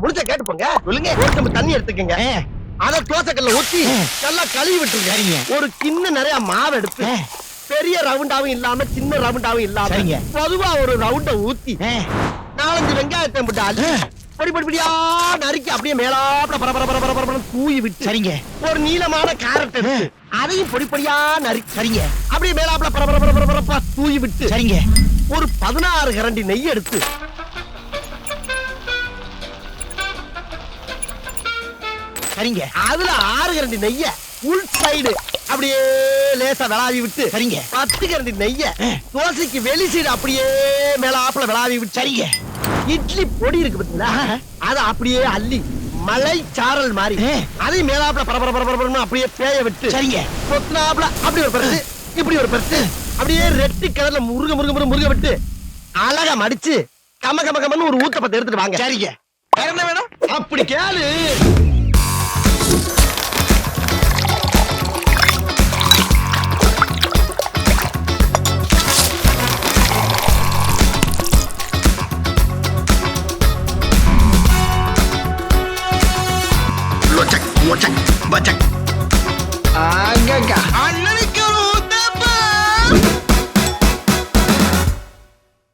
முடிச்ச கேட்டு போங்க. சொல்லுங்க. ஒரு டம்ளர் தண்ணி எடுத்துக்கங்க. அத தோசைக்கல்ல ஊத்தி நல்லா கழுவி விட்டுருங்க. ஒரு கிண்ண நிறைய மாவு எடுத்து பெரிய ரவுண்டாவும் இல்லாம சின்ன ரவுண்டாவும் இல்லாம பொதுவா ஒரு ரவுண்ட ஊத்தி 4-5 வெங்காயத்தை போட்டு பொடி பொடியா நறுக்கி அப்படியே மேலாப்ல பரபர தூவி விட்டு சரிங்க. ஒரு நீளமான கேரட் எடுத்து அதையும் பொடி பொடியா நறுக்கி சரிங்க. அப்படியே மேலாப்ல பரபர தூவி விட்டு சரிங்க. ஒரு 16 கரண்டி நெய் எடுத்து சரிங்க. அதுல 6 கரண்டி நெய்ய உள் சைடு அப்படியே லேசா விளாவி விட்டு சரிங்க. 10 கரண்டி நெய்ய தோசைக்கு வெளி சைடு அப்படியே மேலாப்ல விளாவி விட்டு சரிங்க. இட்லி பொடி இருக்கு பாத்தீங்களா, அத அப்படியே அள்ளி மலை சாரல் மாதிரி அதை மேலாப்ல பரபர அப்படியே பேய விட்டு சரிங்க. கொத்துனாப்ல அப்படி ஒரு பருத்து இப்படி ஒரு பருத்து அப்படியே ரெட்டி கலர்ல முருக விட்டு அழகா மடிச்சு கமன்னு ஒரு ஊத்தப்பத்தை எடுத்துட்டு வாங்க. சரிங்க. வேற என்ன வேணும்? அப்படி கேளு. அண்ணனுக்கு ஒரு